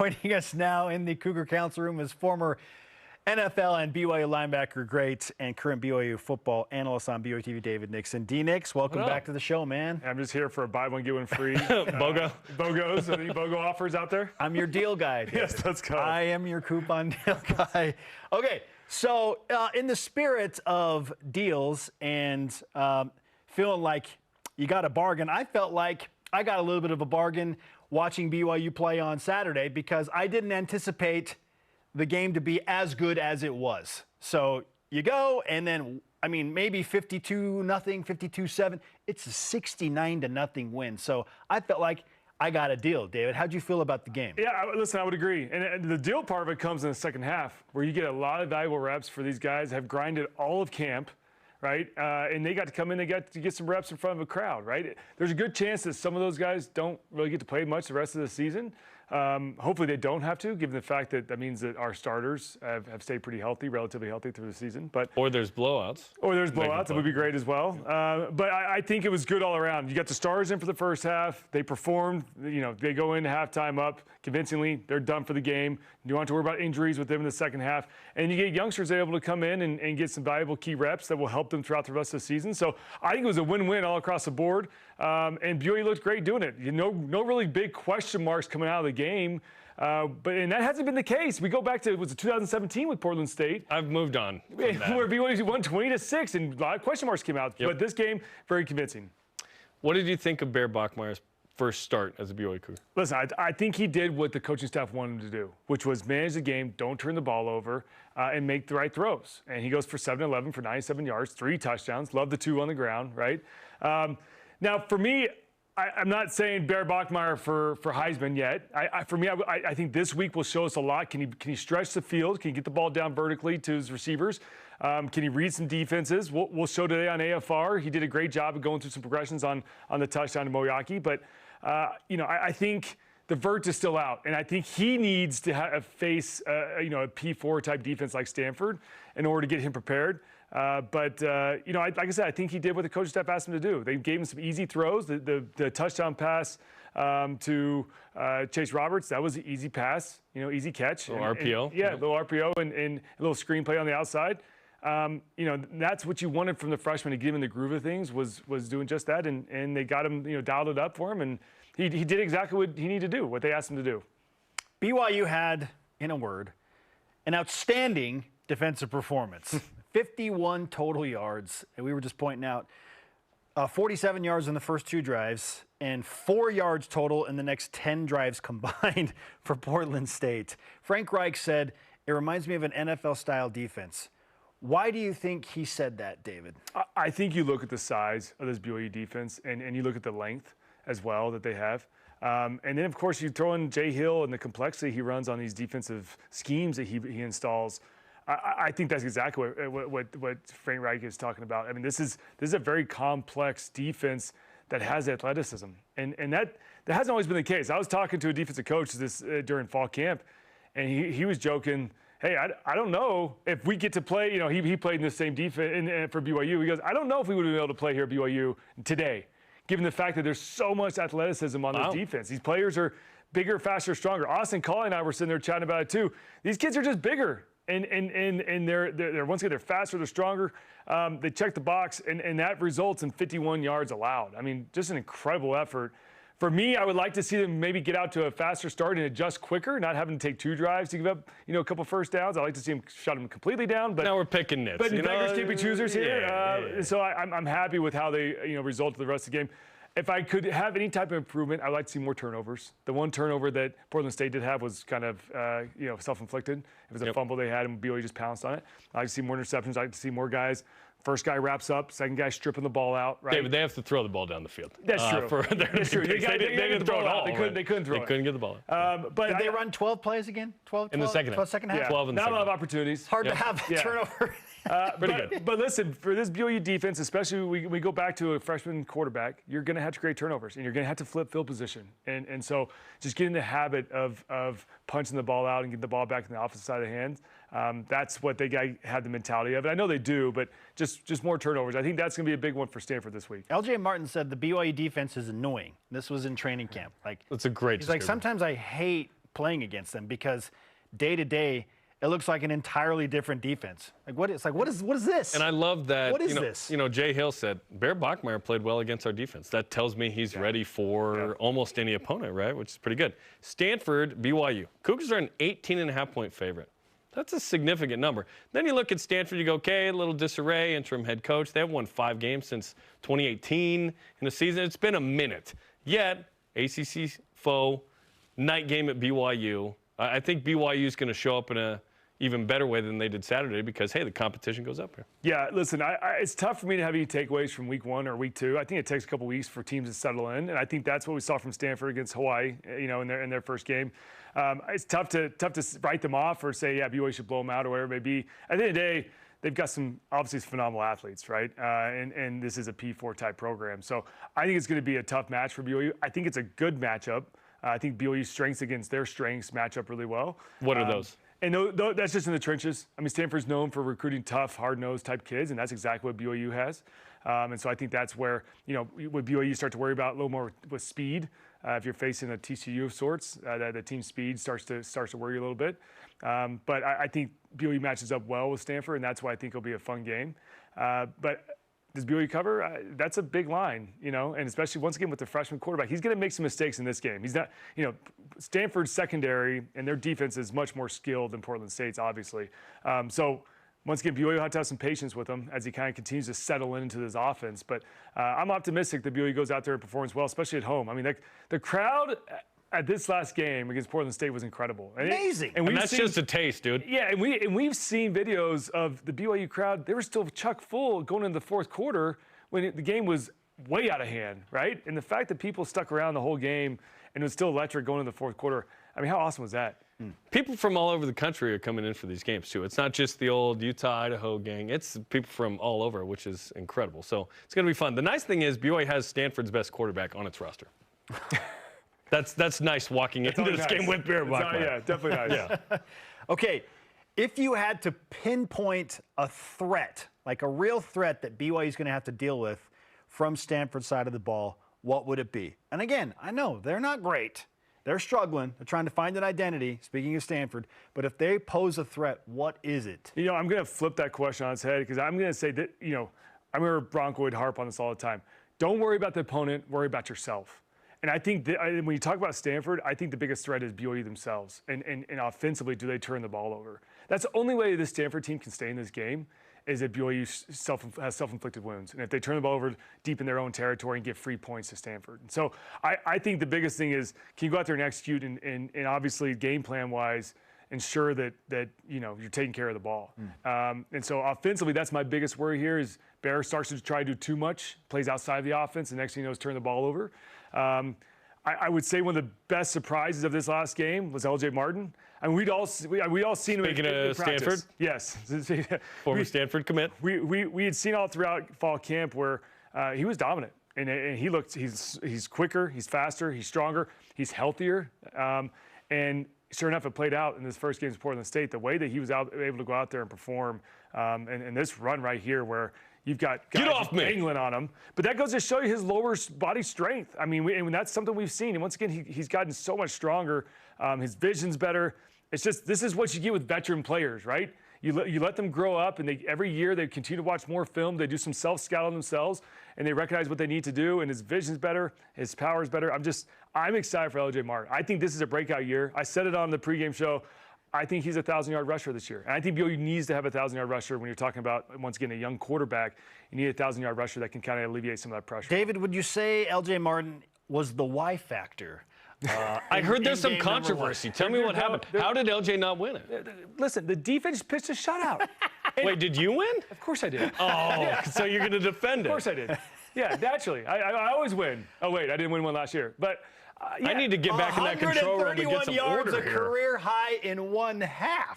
Joining us now in the Cougar Council Room is former NFL and BYU linebacker great and current BYU football analyst on BYUtv, David Nixon. D-Nix, welcome back to the show, man. I'm just here for a buy one, get one free. BOGOs. Any BOGO offers out there? I'm your deal guy, David. Yes, let's go. I am your coupon deal guy. Okay, so in the spirit of deals and feeling like you got a bargain, I felt like I got a little bit of a bargain watching BYU play on Saturday because I didn't anticipate the game to be as good as it was. So you go, and then, I mean, maybe 52-0, 52-7. It's a 69-0 win. So I felt like I got a deal. David, how'd you feel about the game? Yeah, listen, I would agree. And the deal part of it comes in the second half, where you get a lot of valuable reps for these guys, have grinded all of camp, right? And they got to come in, they got to get some reps in front of a crowd, right? There's a good chance that some of those guys don't really get to play much the rest of the season. Hopefully they don't have to, given the fact that that means that our starters have stayed pretty healthy, relatively healthy through the season. Or there's blowouts. That would be great as well. But I think it was good all around. You got the stars in for the first half. They performed. You know, they go into halftime up convincingly. They're done for the game. You don't have to worry about injuries with them in the second half. And you get youngsters able to come in and get some valuable key reps that will help them throughout the rest of the season. So I think it was a win-win all across the board. And BYU looked great doing it. No really big question marks coming out of the game. And that hasn't been the case. We go back to, was it 2017 with Portland State? I've moved on from that. Where BYU won 20-6 and a lot of question marks came out. Yep. But this game, very convincing. What did you think of Bear Bachmeier's first start as a BYU Cougar? Listen, I think he did what the coaching staff wanted him to do, which was manage the game, don't turn the ball over, and make the right throws. And he goes for 7-11 for 97 yards, 3 touchdowns. Love the 2 on the ground, right? Now, for me, I'm not saying Bear Bachmeier for Heisman yet. For me, I think this week will show us a lot. Can he stretch the field? Can he get the ball down vertically to his receivers? Can he read some defenses? We'll show today on AFR. He did a great job of going through some progressions on the touchdown to Moyaki. But, I think the vert is still out. And I think he needs to face, a P4 type defense like Stanford in order to get him prepared. Like I said, I think he did what the coaching staff asked him to do. They gave him some easy throws. The touchdown pass to Chase Roberts, that was an easy pass, easy catch. A little RPO. A little RPO and a little screenplay on the outside. That's what you wanted from the freshman to get him in the groove of things, was doing just that. And they got him, dialed it up for him. And he did exactly what he needed to do, what they asked him to do. BYU had, in a word, an outstanding defensive performance. 51 total yards, and we were just pointing out 47 yards in the first 2 drives and 4 yards total in the next 10 drives combined for Portland State. Frank Reich said, "It reminds me of an NFL-style defense." Why do you think he said that, David? I think you look at the size of this BYU defense, and you look at the length as well that they have. And then, of course, you throw in Jay Hill and the complexity he runs on these defensive schemes that he installs. I think that's exactly what Frank Reich is talking about. I mean, this is a very complex defense that has athleticism, and that hasn't always been the case. I was talking to a defensive coach during fall camp, and he was joking, "Hey, I don't know if we get to play." He played in the same defense for BYU. He goes, "I don't know if we would have been able to play here at BYU today, given the fact that there's so much athleticism on this defense. These players are bigger, faster, stronger." Austin Collie and I were sitting there chatting about it too. These kids are just bigger. And they're once again, they're faster, they're stronger. They check the box, and that results in 51 yards allowed. I mean, just an incredible effort. For me, I would like to see them maybe get out to a faster start and adjust quicker, not having to take 2 drives to give up, a couple first downs. I'd like to see them shut them completely down. But now we're picking nits. But beggars can't be choosers here. Yeah. So I'm happy with how they result of the rest of the game. If I could have any type of improvement, I'd like to see more turnovers. The one turnover that Portland State did have was kind of, self-inflicted. It was a fumble they had, and BYU just pounced on it. I'd like to see more interceptions. I'd like to see more guys. First guy wraps up, second guy stripping the ball out. Right? David, they have to throw the ball down the field. That's true. That's true. They didn't throw it all. They couldn't throw it. They couldn't get the ball out. Did they run 12 plays again? 12 in the second half. Second half? Yeah. 12 in the Not second a lot of half. opportunities. Hard to have a turnover. Pretty good. But listen, for this BYU defense, especially we go back to a freshman quarterback, you're going to have to create turnovers, and you're going to have to flip field position. And so just get in the habit of punching the ball out and getting the ball back in the opposite side of the hands. That's what they had the mentality of. And I know they do, but just more turnovers. I think that's going to be a big one for Stanford this week. LJ Martin said the BYU defense is annoying. This was in training camp. That's a great He's like, sometimes I hate playing against them because day to day, it looks like an entirely different defense. What is this? And I love that. What is this? Jay Hill said, Bear Bachmeier played well against our defense. That tells me he's ready for almost any opponent, right? Which is pretty good. Stanford, BYU. Cougars are an 18.5-point favorite. That's a significant number. Then you look at Stanford, you go, okay, a little disarray, interim head coach. They haven't won 5 games since 2018 in the season. It's been a minute. Yet, ACC foe, night game at BYU. I think BYU is going to show up in a even better way than they did Saturday because, hey, the competition goes up here. Yeah, listen, it's tough for me to have any takeaways from week 1 or week 2. I think it takes a couple weeks for teams to settle in, and I think that's what we saw from Stanford against Hawaii, in their first game. It's tough to write them off or say, yeah, BYU should blow them out or whatever it may be. At the end of the day, they've got some obviously phenomenal athletes, right? And this is a P4 type program. So I think it's going to be a tough match for BYU. I think it's a good matchup. I think BYU's strengths against their strengths match up really well. What are those? And that's just in the trenches. I mean, Stanford's known for recruiting tough, hard-nosed type kids, and that's exactly what BYU has. And so I think that's where, with BYU, you start to worry about a little more with speed. If you're facing a TCU of sorts, the team speed starts to worry you a little bit. But I think BYU matches up well with Stanford, and that's why I think it'll be a fun game. But does BYU cover? That's a big line, and especially once again with the freshman quarterback. He's going to make some mistakes in this game. He's not, Stanford's secondary and their defense is much more skilled than Portland State's, obviously. So once again, BYU will have to have some patience with him as he kind of continues to settle into this offense. But I'm optimistic that BYU goes out there and performs well, especially at home. I mean, the crowd at this last game against Portland State was incredible. Amazing. And that's just a taste, dude. Yeah, and we've seen videos of the BYU crowd. They were still chock full going into the fourth quarter when the game was way out of hand, right? And the fact that people stuck around the whole game and it was still electric going into the fourth quarter, I mean, how awesome was that? People from all over the country are coming in for these games, too. It's not just the old Utah, Idaho gang. It's people from all over, which is incredible. So it's going to be fun. The nice thing is BYU has Stanford's best quarterback on its roster. That's nice walking into this game with Bear Bachmeier. Yeah, definitely nice. Yeah. Okay, if you had to pinpoint a threat, like a real threat that BYU is going to have to deal with from Stanford's side of the ball, what would it be? And again, I know they're not great. They're struggling. They're trying to find an identity, speaking of Stanford. But if they pose a threat, what is it? I'm going to flip that question on its head because I'm going to say that, I remember Bronco would harp on this all the time. Don't worry about the opponent, worry about yourself. And I think that when you talk about Stanford, I think the biggest threat is BYU themselves. And offensively, do they turn the ball over? That's the only way this Stanford team can stay in this game is that BYU has self-inflicted wounds. And if they turn the ball over deep in their own territory and give free points to Stanford. And so I think the biggest thing is, can you go out there and execute and obviously game plan-wise ensure that you're taking care of the ball. And so offensively, that's my biggest worry here is Bear starts to try to do too much, plays outside of the offense, and next thing you know is turn the ball over. I would say one of the best surprises of this last game was LJ Martin. I mean, we'd all seen him in Stanford? Yes. Former Stanford commit. We had seen all throughout fall camp where he was dominant. And he's quicker, he's faster, he's stronger, he's healthier. And sure enough, it played out in this first game against Portland State. The way that he was able to go out there and perform, and this run right here where you've got guys dangling on him. But that goes to show you his lower body strength. I mean, and that's something we've seen. And once again, he's gotten so much stronger. His vision's better. It's just this is what you get with veteran players, right? You let them grow up, and every year they continue to watch more film. They do some self-scout on themselves, and they recognize what they need to do, and his vision's better, his power's better. I'm excited for LJ Martin. I think this is a breakout year. I said it on the pregame show. I think he's a 1,000-yard rusher this year. And I think BYU needs to have a 1,000-yard rusher when you're talking about, once again, a young quarterback. You need a 1,000-yard rusher that can kind of alleviate some of that pressure. David, would you say LJ Martin was the Y factor? I heard there's some controversy. Tell me what happened. How did LJ not win it? Listen, the defense pitched a shutout. Wait, did you win? Of course I did. Oh, yeah. So you're going to defend it. Of course I did. Yeah, naturally. I always win. Oh, wait, I didn't win one last year. But yeah. I need to get back in that control room and get some yards, order a here. career high in 1/2.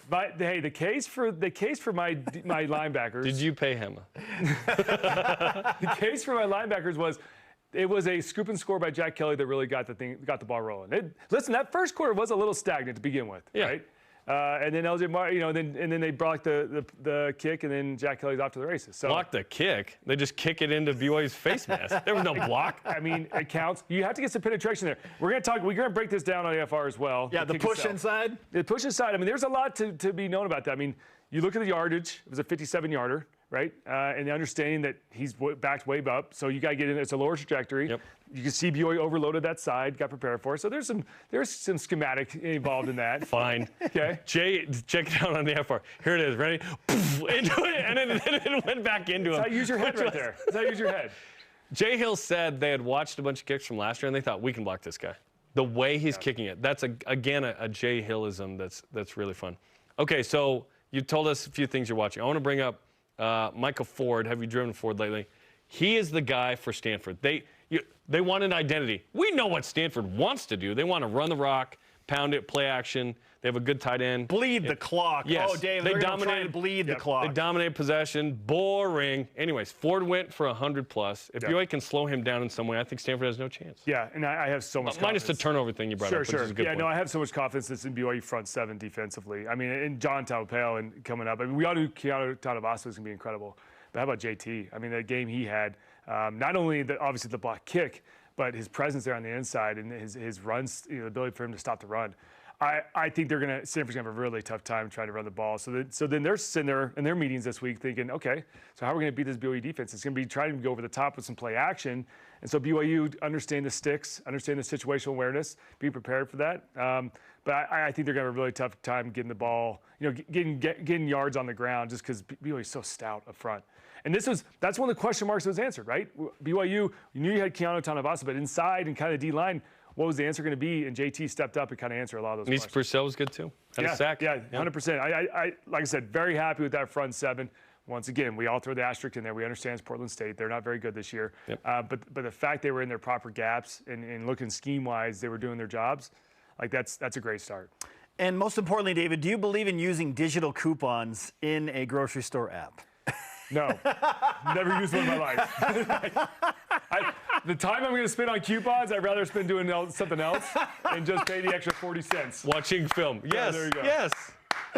But hey, the case for my linebackers. Did you pay him? The case for my linebackers was it was a scoop and score by Jack Kelly that really got the ball rolling. Listen, that first quarter was a little stagnant to begin with, right? And then LJ Martin, and then they block the kick, and then Jack Kelly's off to the races. So block the kick? They just kick it into BYU's face mask. There was no block. I mean, it counts. You have to get some penetration there. We're gonna break this down on AFR as well. Yeah, the push inside. The push inside. I mean, there's a lot to be known about that. I mean, you look at the yardage. It was a 57-yarder. Right, and the understanding that he's backed way up, so you got to get in. It's a lower trajectory. Yep. You can see BYU overloaded that side, got prepared for it. So there's some schematic involved in that. Fine. Okay. Jay, check it out on the FR. Here it is. Ready? Into it, and then it went back into him. That's how you use your head right there. That's how you use your head. Jay Hill said they had watched a bunch of kicks from last year, and they thought we can block this guy. The way he's kicking it. That's again a Jay Hillism that's really fun. Okay, so you told us a few things you're watching. I want to bring up Michael Ford. Have you driven Ford lately? He is the guy for Stanford. They want an identity. We know what Stanford wants to do. They want to run the rock, pound it, play action. They have a good tight end. Bleed the clock. Yes. Oh, Dave, they they're going to try dominate. to bleed the clock. They dominate possession. Boring. Anyways, Ford went for 100+. If BYU can slow him down in some way, I think Stanford has no chance. Yeah, and I have so much Minus confidence. the turnover thing you brought up, which is a good point. No, I have so much confidence that's in BYU front seven defensively. I mean, and John Taupeo and coming up. I mean, we all knew Keanu Tanavasa was going to be incredible. But how about JT? I mean, that game he had, not only obviously the block kick, but his presence there on the inside and his runs, the ability for him to stop the run. I think Stanford's going to have a really tough time trying to run the ball. So then they're sitting there in their meetings this week thinking, okay, so how are we going to beat this BYU defense? It's going to be trying to go over the top with some play action. And so BYU understand the sticks, understand the situational awareness, be prepared for that. But I think they're going to have a really tough time getting the ball, getting yards on the ground just because BYU is so stout up front. And that's one of the question marks that was answered, right? BYU, you knew you had Keanu Tanavasa, but inside and kind of D-line, what was the answer going to be? And JT stepped up and kind of answered a lot of those questions. Purcell was good too. Had a sack. Yeah, 100%. I like I said, very happy with that front seven. Once again, we all throw the asterisk in there. We understand it's Portland State. They're not very good this year. Yep. But the fact they were in their proper gaps and looking scheme-wise, they were doing their jobs, like that's a great start. And most importantly, David, do you believe in using digital coupons in a grocery store app? No, never used one in my life. The time I'm going to spend on coupons, I'd rather spend doing something else and just pay the extra 40 cents. Watching film. Yes. there you go. Yes.